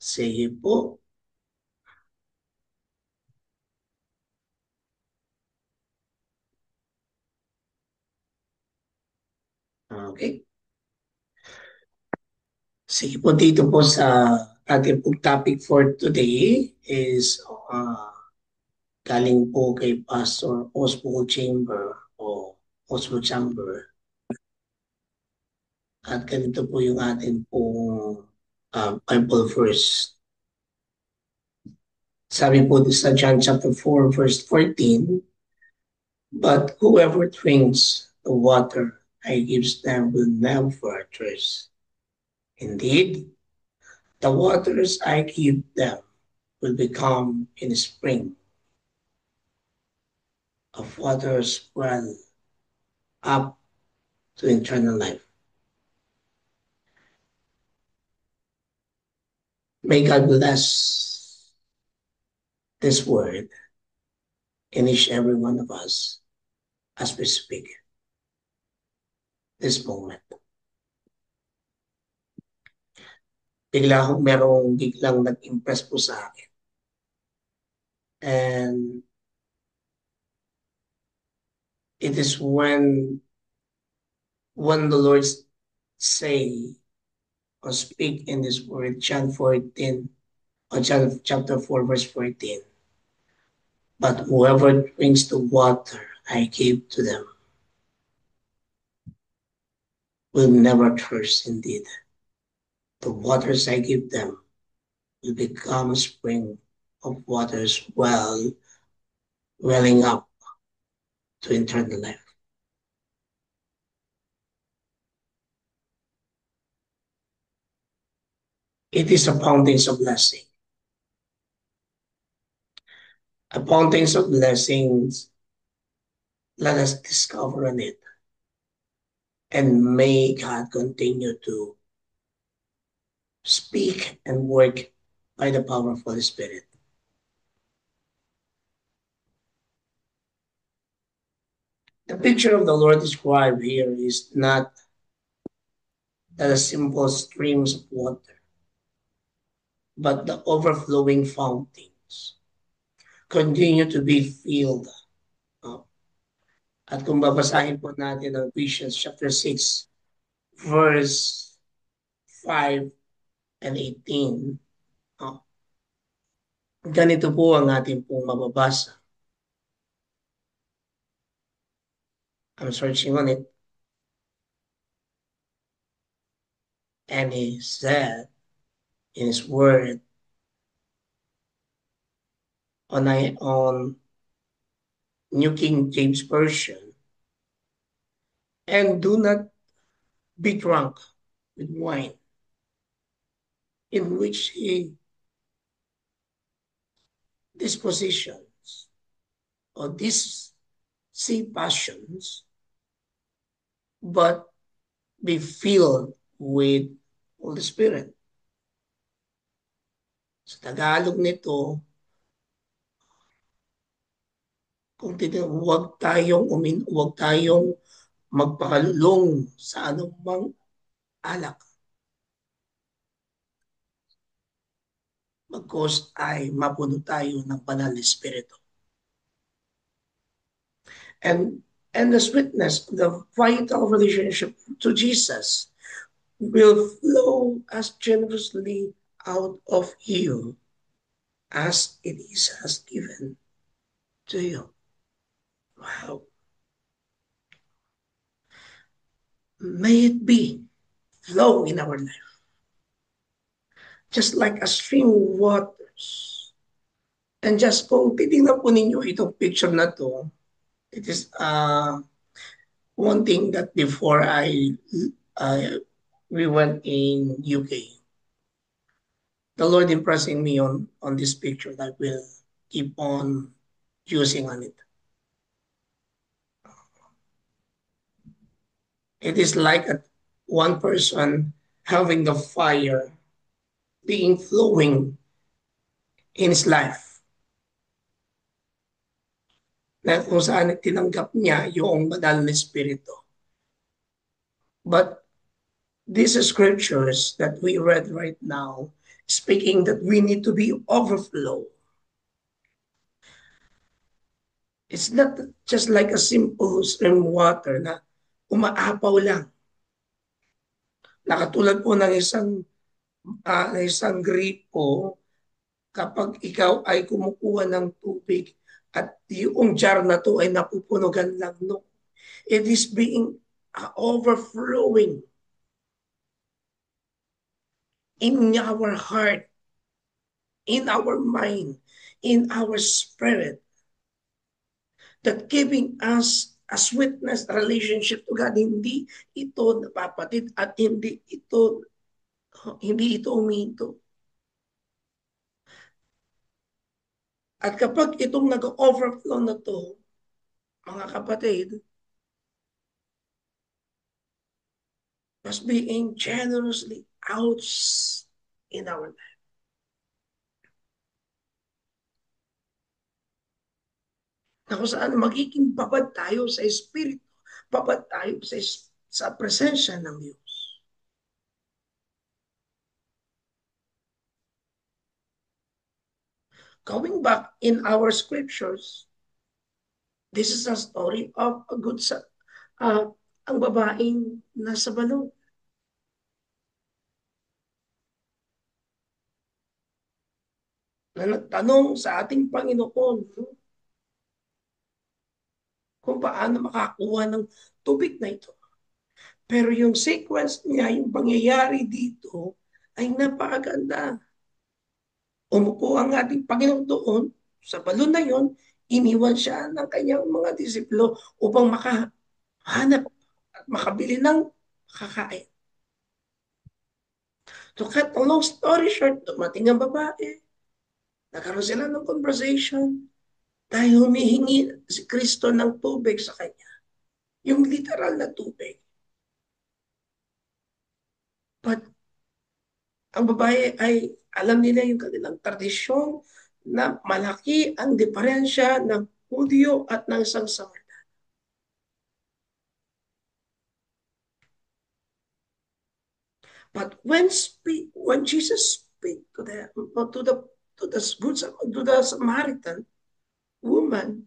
Sige po. Okay. Sige po, dito po sa ating pong topic for today is galing po kay Pastor Oswald Chamber o Oswald Chamber. At ganito po yung ating pong Bible verse. Sabi po sa John chapter 4 verse 14, but whoever drinks the water I gives them will never thirst. Indeed, the waters I give them will become in a spring of waters well up to eternal life. May God bless this word in each every one of us as we speak this moment. Biglang nag-impress po sa akin. And it is when the Lord say or speak in this word, John 14, or John chapter 4, verse 14. But whoever drinks the water I gave to them will never thirst indeed. The waters I give them will become a spring of waters welling up to eternal life. It is a fountain of blessing. A fountain of blessings, let us discover on it. And may God continue to speak and work by the power of Holy Spirit. The picture of the Lord described here is not the simple streams of water, but the overflowing fountains continue to be filled. At kung babasahin po natin ang Ephesians chapter 6, verse 5 and 18, ganito po ang ating pong mababasa. I'm searching on it. And he said in his word on New King James Version, and do not be drunk with wine, in which he dispositions or these see passions, but be filled with Holy Spirit. Sa Tagalog nito, kung huwag tayong magpakalulong sa anumang alak. Bagkus ay mapuno tayo ng banal na Espiritu. And the sweetness of the vital relationship to Jesus will flow as generously out of you as it is has given to you. Wow. May it be flow in our life. Just like a stream of waters. And just kung titignan po ninyo itong picture na to, it is one thing that before we went in UK, the Lord impressing me on this picture that will keep on using on it. It is like one person having the fire being flowing in his life. Na kung saan tinanggap niya yung banal na Espiritu. But these scriptures that we read right now speaking that we need to be overflow. It's not just like a simple stream water na umaapaw lang. Nakatulad po ng isang gripo, kapag ikaw ay kumukuha ng tubig at yung jar na to ay napupunugan lang, no. It is being overflowing in our heart, in our mind, in our spirit, that giving us a sweetness relationship to God. Hindi ito napapatid at hindi ito uminto. At kapag itong nag-overflow na to, mga kapatid, was being generously out in our life. Na kung saan magiging babad tayo sa Espiritu, babad tayo sa presensya ng Diyos. Going back in our scriptures, this is a story of a good ang babaeng nasa balon. Na nagtanong sa ating Panginoon, no, kung paano makakuha ng tubig na ito. Pero yung sequence niya, yung pangyayari dito, ay napakaganda. Umupo ang ating Panginoon doon, sa balon na yon, iniwan siya ng kanyang mga disipulo upang makahanap at makabili ng makakain. To cut a long story short, dumating ang babae, nagkaroon sila ng conversation, dahil humihingi si Kristo ng tubig sa kanya. Yung literal na tubig. But ang babae ay alam nila yung kanilang tradisyon na malaki ang diferensya ng Hudyo at ng isang Samaritan. But when Jesus speak to the Samaritan woman,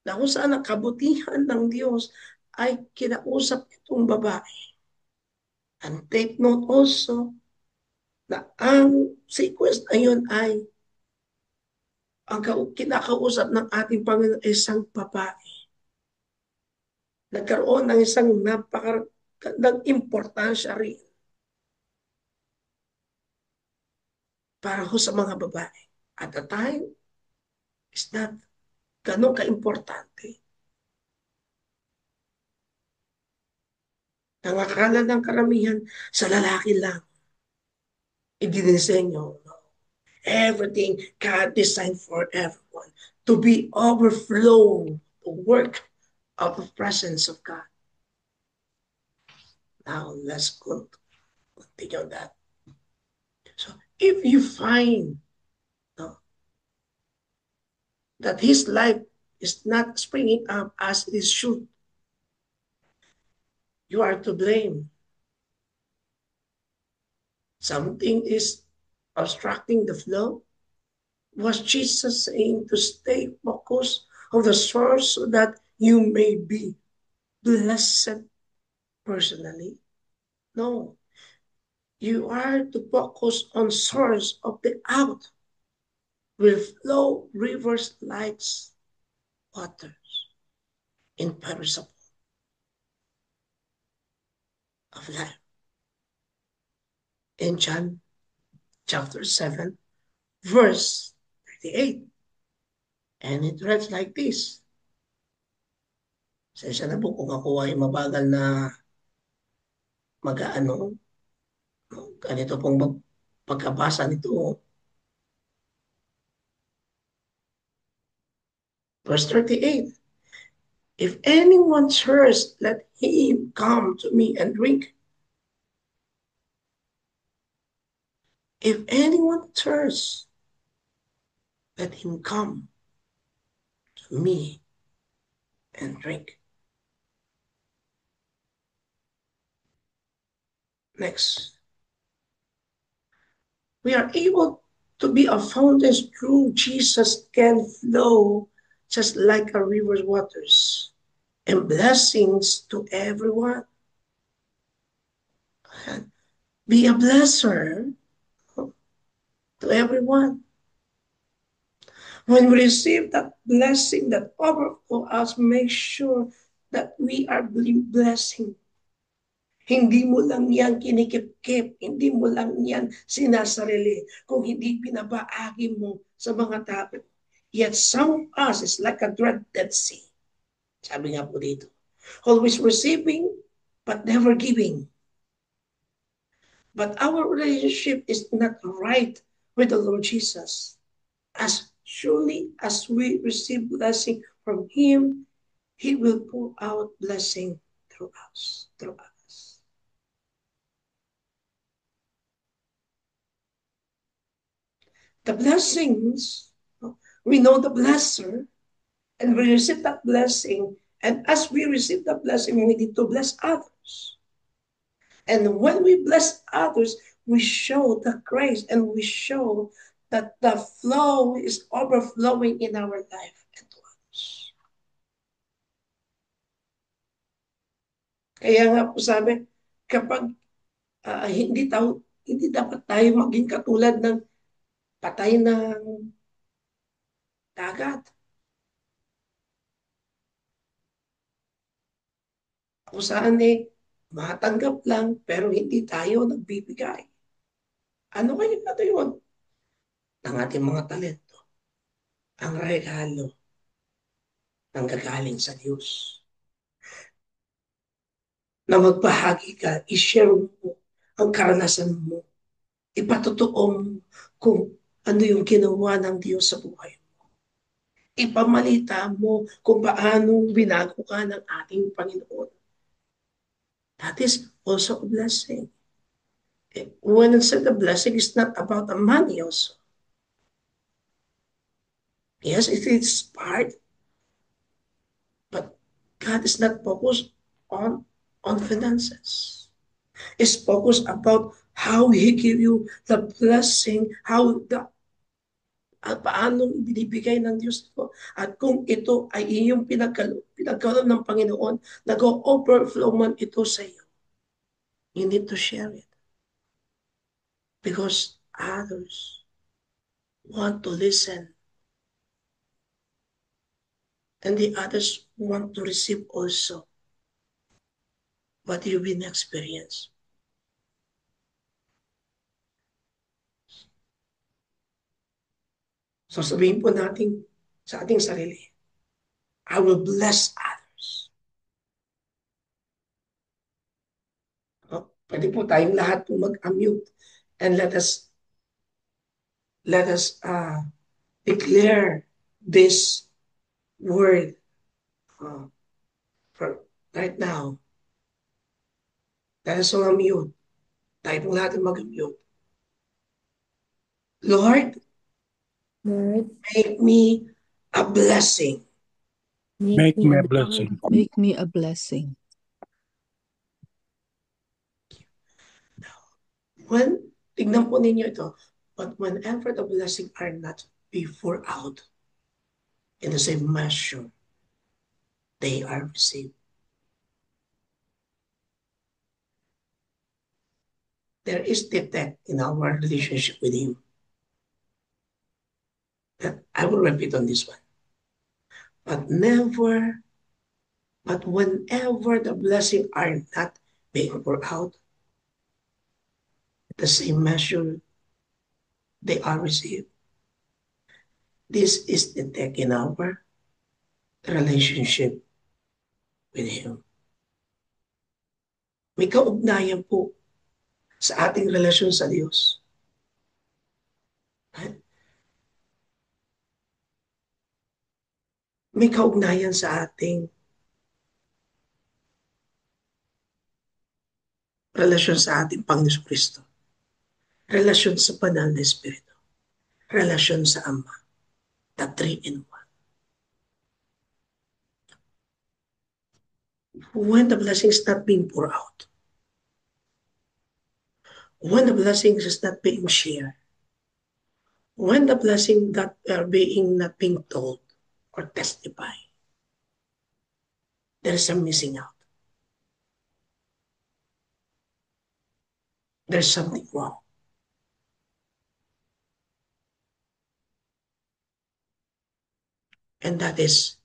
na kung saan ang kabutihan ng Diyos ay kinausap itong babae. And take note also na ang sequence na yun ay ang kinakausap ng ating Panginoon ay isang babae. Nagkaroon ng isang napakagandang importansya rin para ho sa mga babae. At the time, is not ganun ka-importante. Nangakala ng karamihan sa lalaki lang. Idinisenyo. No? Everything God designed for everyone to be overflow, to work of the presence of God. Now, let's continue that. So, if you find, no, that his life is not springing up as it should, you are to blame. Something is obstructing the flow. Was Jesus saying to stay focused on the source so that you may be blessed personally? No. You are to focus on source of the out will flow rivers like waters, imperishable of life. In John chapter 7, verse 38. And it reads like this. Sensya na po kung ako ay mabagal na mag-ano, ganito pong pagkabasa nito. Verse 38. If anyone thirsts, let him come to me and drink. If anyone thirsts, let him come to me and drink. Next. We are able to be a fountain through Jesus can flow just like a river's waters and blessings to everyone. Be a blesser to everyone. When we receive that blessing that overflow us, make sure that we are blessing. Hindi mo lang yan kinikip-kip, hindi mo lang yan sinasarili, kung hindi binabaagi mo sa mga tao. Yet some of us is like a dreaded sea. Sabi nga po dito. Always receiving, but never giving. But our relationship is not right with the Lord Jesus. As surely as we receive blessing from Him, He will pour out blessing through us. The blessings, we know the blesser, and we receive that blessing. And as we receive that blessing, we need to bless others. And when we bless others, we show the grace and we show that the flow is overflowing in our life and to others. Kaya nga po sabi, kapag hindi dapat tayo maging katulad ng patay ng dagat. Kung saan matanggap lang pero hindi tayo nagbibigay. Ano kaya ito yun? Ng ating mga talento. Ang regalo ng gagaling sa Diyos. Na magbahagi ka, i-share mo ang karanasan mo. Ipatotoo mo kung ano yung ginawa ng Diyos sa buhay mo. Ipamalita mo kung paano binago ka ng ating Panginoon. That is also a blessing. When I said the blessing is not about the money also. Yes, it is part, but God is not focused on finances. It's focused about how He give you the blessing, how at paano binibigay ng Diyos ito. At kung ito ay iyong pinagkaloob ng Panginoon, nag-overflow man ito sa iyo. You need to share it. Because others want to listen. And the others want to receive also what you've been experienced. So sabihin po natin sa ating sarili, I will bless others. Pwede po tayong lahat po mag-unmute and let us declare this word for right now. Let us all unmute. Tayo po lahat mag-unmute. Lord, make me a blessing. Make me a blessing. Make me a blessing. Tignan po ninyo ito, but whenever the blessing are not be poured out in the same measure, they are received. There is defect in our relationship with Him. I will repeat on this one. But whenever the blessing are not being poured out, the same measure they are received. This is the defect in our relationship with Him. May kaugnayan po sa ating relasyon sa Diyos. May kaugnayan sa ating relasyon sa ating Panginoon Kristo. Relasyon sa banal na Espiritu. Relasyon sa Ama. The 3-in-1. When the blessing is not being poured out, when the blessing is not being shared, when the blessing that are being not being told or testified, there is some missing out. There's something wrong. And that is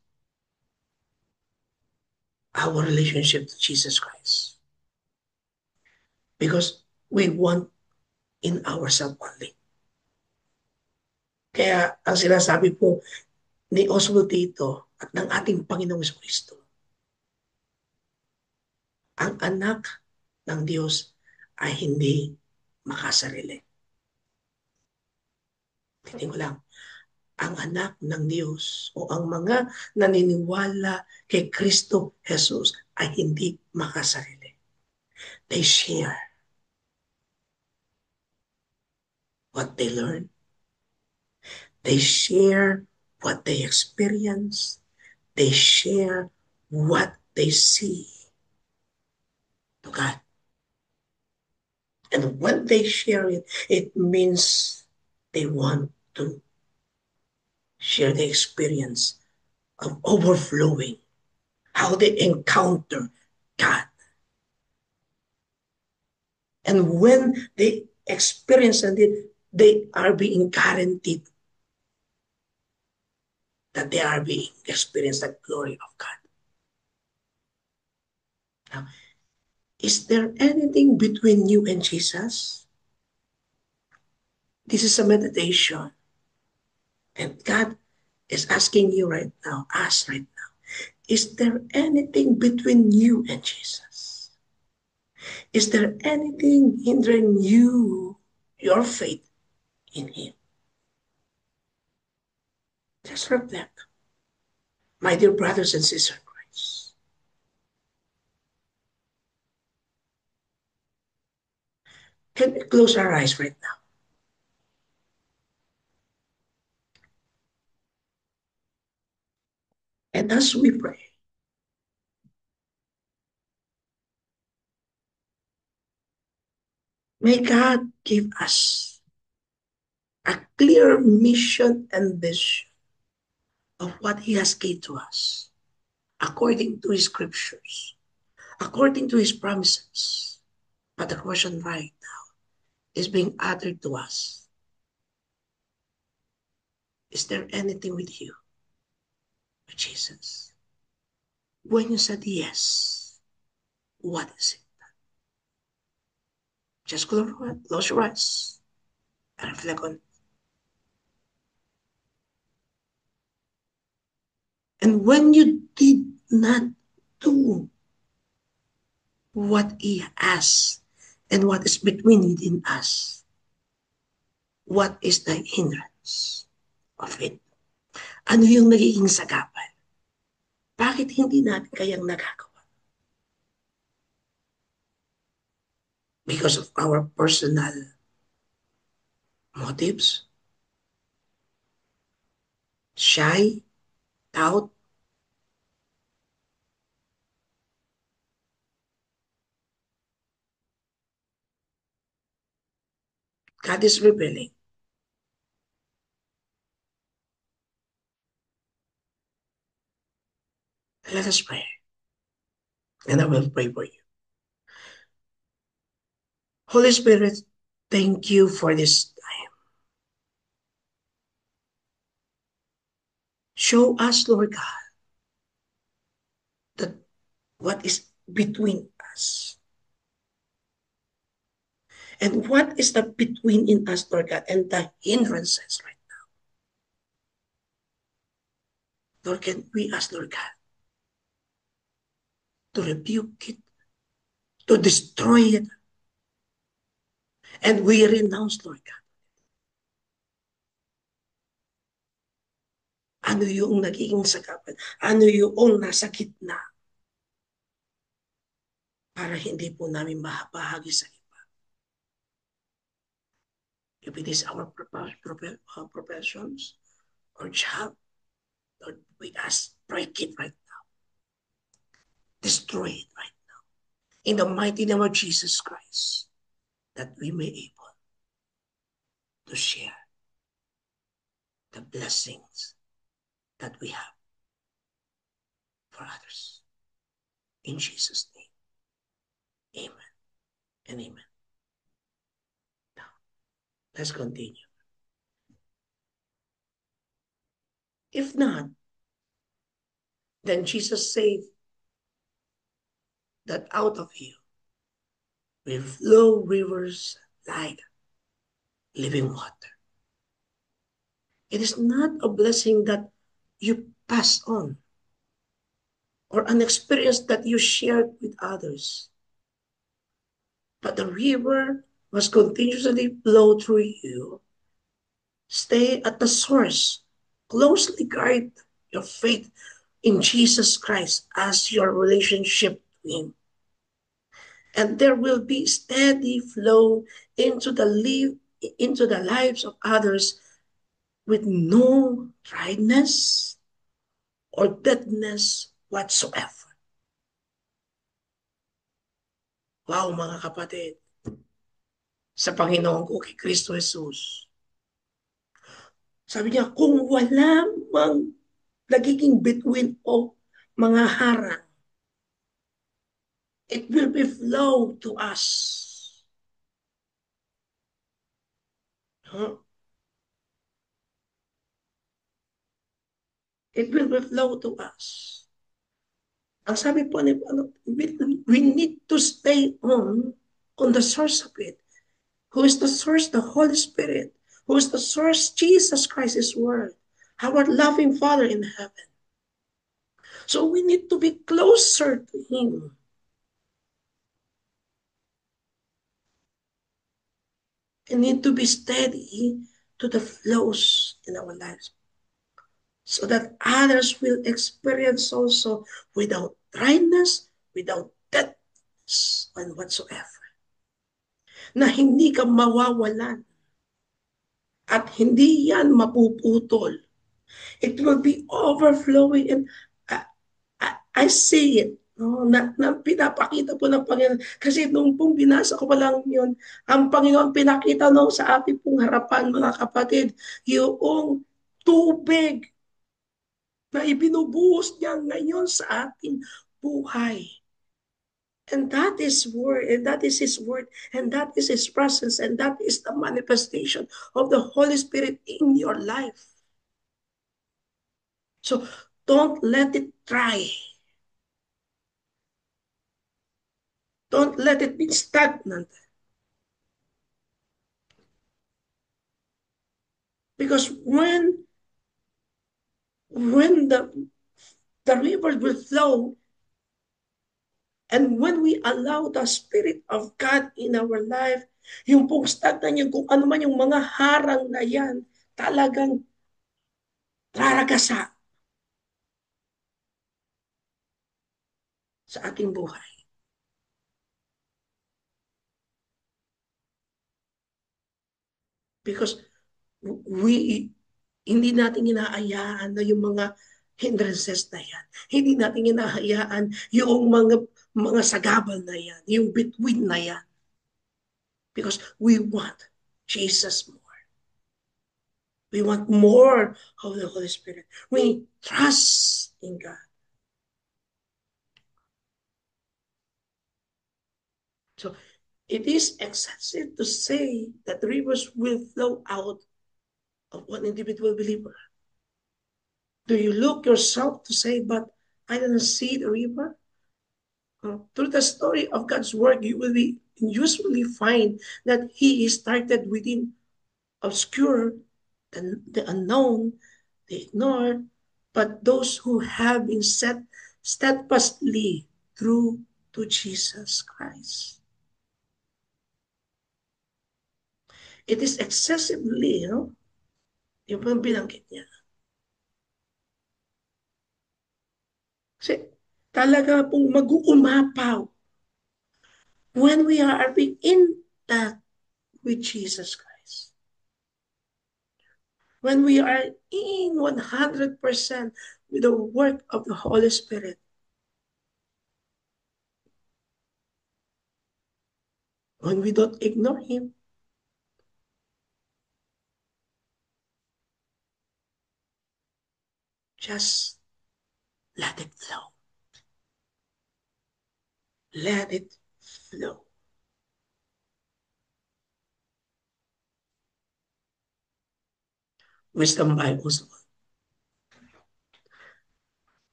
our relationship to Jesus Christ. Because we want in ourselves only. Kaya ang sinasabi po ni Oswald dito at ng ating Panginoong Kristo, ang anak ng Diyos ay hindi makasarili. Titingin ko lang, ang anak ng Diyos o ang mga naniniwala kay Kristo Jesus ay hindi makasarili. They share what they learn. They share what they experience. They share what they see to God. And when they share it, it means they want to share the experience of overflowing, how they encounter God. And when they experience it, they are being guaranteed that they are being experience the glory of God. Now, is there anything between you and Jesus? This is a meditation. And God is asking you right now, us right now, is there anything between you and Jesus? Is there anything hindering you, your faith in Him? Just reflect. My dear brothers and sisters in Christ, can we close our eyes right now? And as we pray, may God give us a clear mission and vision of what He has given to us, according to His scriptures, according to His promises. But the question right now is being uttered to us. Is there anything with you, with Jesus? When you said yes, what is it? Just close your eyes and reflect on it. And when you did not do what He asked and what is between within us, what is the hindrance of it? Ano yung nagiging sagapan? Bakit hindi natin kayang nagagawa? Because of our personal motives? Shy? Doubt? God is revealing. Let us pray. And I will pray for you. Holy Spirit, thank you for this time. Show us, Lord God, that what is between us. And what is the between in us, Lord God, and the hindrances right now. Lord, can we ask, Lord God, to rebuke it, to destroy it, and we renounce, Lord God. Ano yung nagiging sagapan? Ano yung nasa gitna? Para hindi po namin mabahagi sa iba. If it is our professions or job, Lord, we ask, break it right now. Destroy it right now. In the mighty name of Jesus Christ, that we may able to share the blessings that we have for others. In Jesus' name, amen and amen. Now, let's continue. If not, then Jesus said that out of you will flow rivers like living water. It is not a blessing that you pass on or an experience that you shared with others, but the river must continuously flow through you. Stay at the source. Closely guard your faith in Jesus Christ as your relationship to Him. And there will be steady flow into the lives of others with no dryness or deadness whatsoever. Wow, mga kapatid, sa Panginoon ko, kay Kristo Jesus, sabi niya, kung wala mang nagiging between o mga harang, it will be flow to us. Huh? It will be flow to us. Ang sabi po ni we need to stay on the source of it. Who is the source? The Holy Spirit. Who is the source? Jesus Christ, His Word. Our loving Father in heaven. So we need to be closer to Him. And need to be steady to the flows in our lives, so that others will experience also without dryness, without deadness, and whatsoever. Na hindi ka mawawalan at hindi yan mapuputol. It will be overflowing, and I see it. No, na pinapakita po ng Panginoon. Kasi nung pong binasa ko pa lang yun, ang Panginoon pinakita nung sa ating pong harapan, mga kapatid, yung tubig na ibinubuhos niya ngayon sa ating buhay. And that is word, and that is His word, and that is His presence, and that is the manifestation of the Holy Spirit in your life. So don't let it dry. Don't let it be stagnant. Because when the river will flow, and when we allow the Spirit of God in our life, yung pong stagnant yung kung ano man yung mga harang na yan, talagang raragasa sa ating buhay. Because hindi natin inaayaan na yung mga hindrances na yan. Hindi natin inaayaan yung mga sagabal na yan, yung between na yan. Because we want Jesus more. We want more of the Holy Spirit. We trust in God. So it is excessive to say that rivers will flow out of one individual believer. Do you look yourself to say, but I didn't see the river? Through the story of God's work, you will usually find that He started within obscure, the unknown, the ignored, but those who have been set steadfastly through to Jesus Christ. It is excessively, yung pang binanggit niya. Kasi talaga pong mag-uumapaw when we are in that with Jesus Christ. When we are in 100% with the work of the Holy Spirit. When we don't ignore Him. Just let it flow. Let it flow. Wisdom Bible.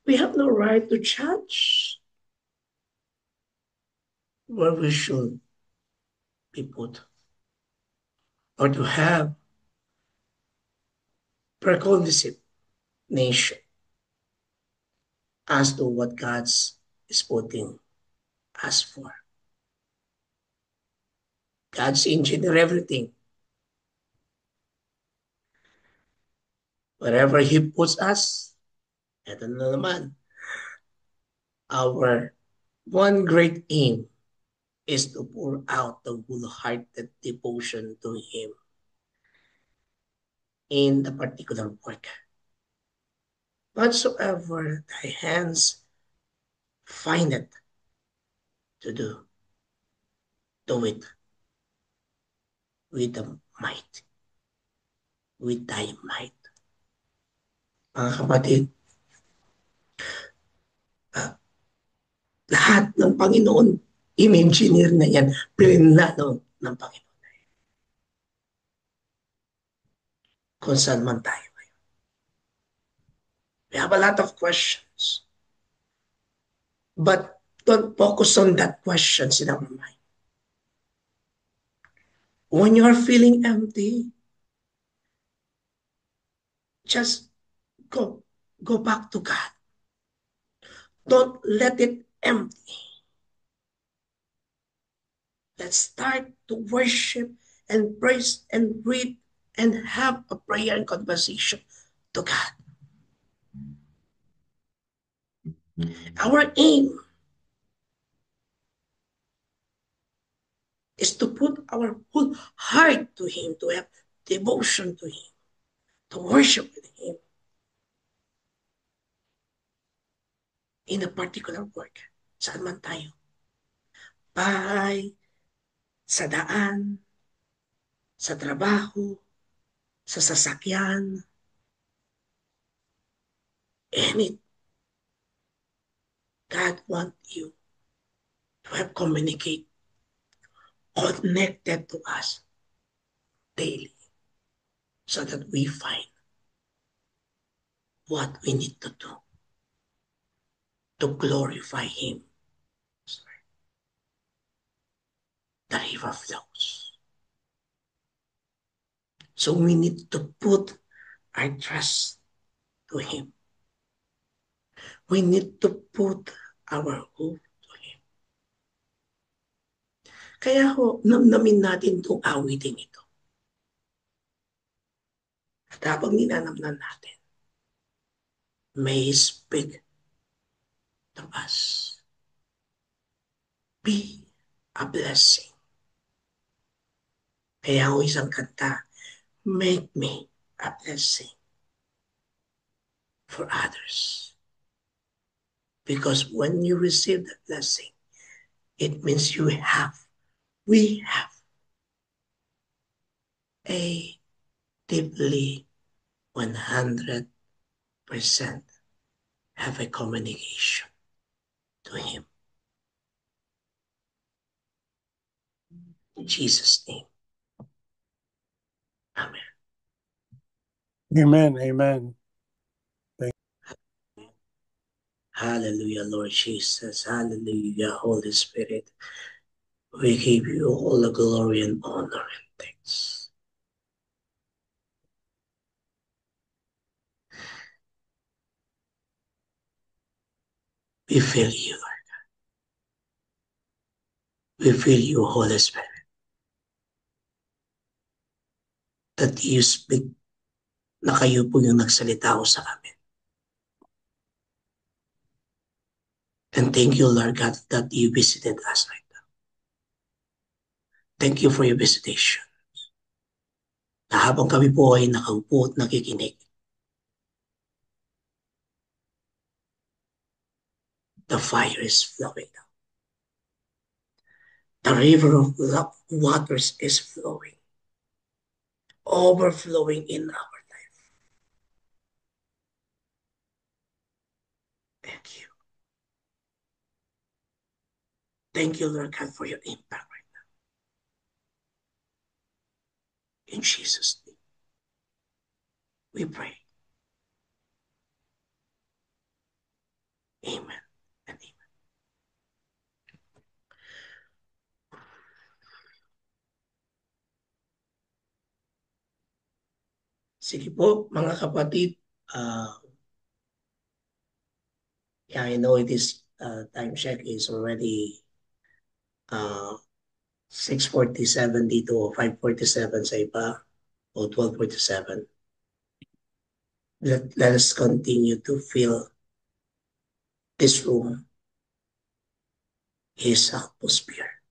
We have no right to judge where we should be put or to have preconceived nation as to what God's is putting us for. God's engineer everything. Wherever He puts us, eto na naman, our one great aim is to pour out the wholehearted devotion to Him in the particular work. Whatsoever thy hands find it to do, do it with the might, with thy might. Mga kapatid, lahat ng Panginoon, i-engineer na yan, plinano ng Panginoon. Kung saan man tayo. We have a lot of questions. But don't focus on that questions in our mind. When you are feeling empty, just go back to God. Don't let it empty. Let's start to worship and praise and read and have a prayer and conversation to God. Our aim is to put our whole heart to Him, to have devotion to Him, to worship with Him in a particular work. Saan man tayo. Bahay, sa daan, sa trabaho, sa sasakyan, any. God wants you to have communicate, connected to us daily so that we find what we need to do to glorify Him. The river flows. So we need to put our trust to Him. We need to put our hope to Him. Kaya ho, namnamin natin itong awiting ito. At habang ninanamnan natin, may He speak to us. Be a blessing. Kaya ho isang kanta, make me a blessing for others. Because when you receive the blessing, it means we have a deeply 100% have a communication to Him. In Jesus' name. Amen. Amen. Amen. Hallelujah, Lord Jesus. Hallelujah, Holy Spirit. We give you all the glory and honor and thanks. We feel you, Lord. We feel you, Holy Spirit. That you speak na kayo po yung nagsalita ko sa amin. And thank you, Lord God, that you visited us right now. Thank you for your visitation. Na habang kami po ay nakaupo at nakikinig, the fire is flowing now. The river of waters is flowing, overflowing in our life. Thank you, Lord God, for your impact right now. In Jesus' name, we pray. Amen and amen. Sige po, mga kapatid. Yeah, I know this time check is already 6:47 dito o 5:47 sa iba o 12:47. Let us continue to fill this room, His atmosphere.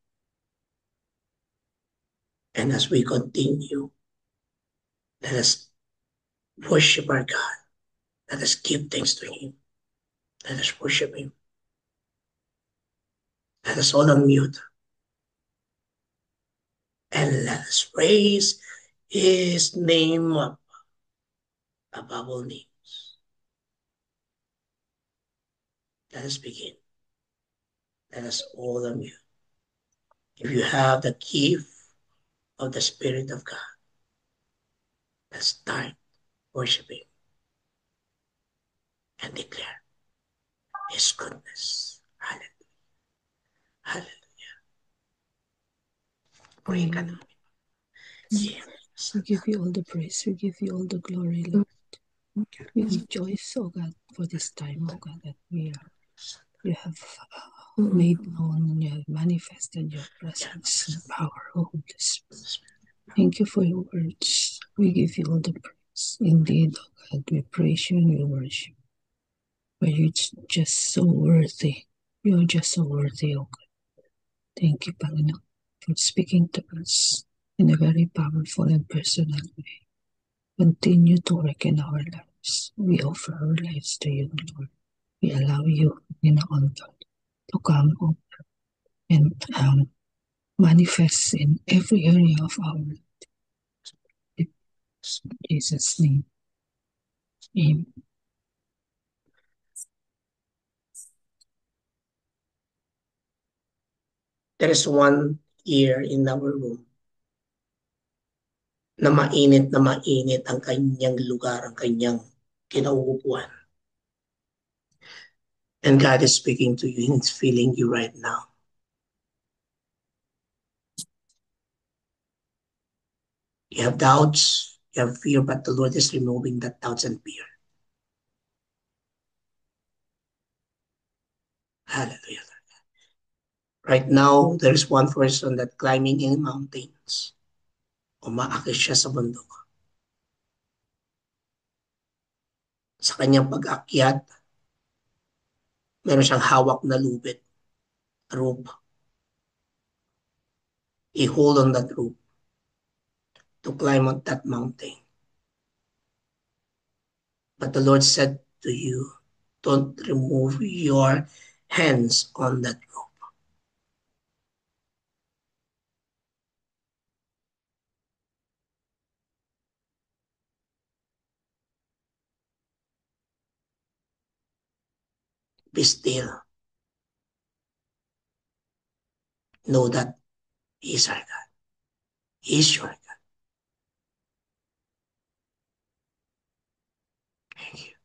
And as we continue, let us worship our God. Let us give thanks to Him. Let us worship Him. Let us all unmute and let us praise His name above all names. Let us begin. Let us all unmute. If you have the gift of the Spirit of God, let's start worshiping and declare His goodness. Hallelujah. Hallelujah. Pray ka namin. We give you all the praise. We give you all the glory, Lord. We rejoice, oh God, for this time, oh God, that you have made known and you have manifested your presence and power, oh Holy Spirit. Thank you for your words. We give you all the praise. Indeed, oh God, we praise you and we worship. For you're just so worthy. You're just so worthy, oh God. Thank you, Panginoon, for speaking to us in a very powerful and personal way. Continue to work in our lives. We offer our lives to you, Lord. We allow you in our God to come over and manifest in every area of our life. In Jesus' name. Amen. There is one here in our room na mainit ang kanyang lugar, ang kanyang kinauupuan. And God is speaking to you and He's feeling you right now. You have doubts, you have fear, but the Lord is removing that doubts and fear. Hallelujah. Right now, there is one person that climbing in mountains. Umaakit siya sa bundok. Sa kanyang pag-akyat, meron siyang hawak na lubid, rope. He hold on that rope to climb on that mountain. But the Lord said to you, don't remove your hands on that rope. Be still. Know that He is our God. He is your God. Thank you.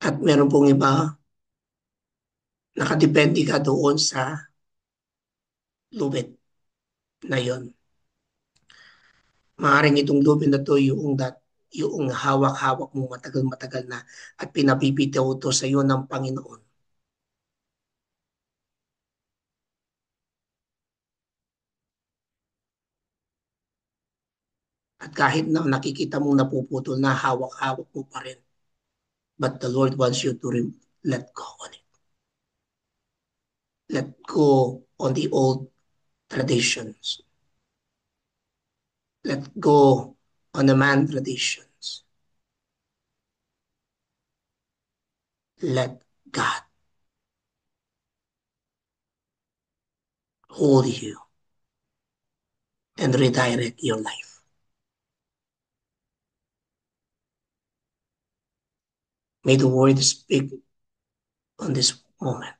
At meron pong iba, nakadepende ka doon sa lubid na yon. Maaaring itong lubid na to yung hawak-hawak mo matagal-matagal na at pinapipitaw to sa iyo ng Panginoon. At kahit na nakikita mong napuputol na hawak-hawak mo pa rin. But the Lord wants you to let go on it. Let go on the old traditions. Let go on the man traditions. Let God hold you and redirect your life. May the word speak on this moment.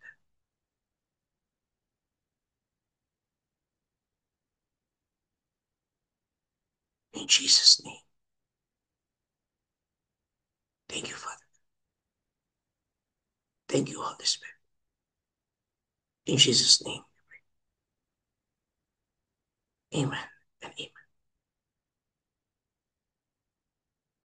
In Jesus' name. Thank you, Father. Thank you, Holy Spirit. In Jesus' name. Amen.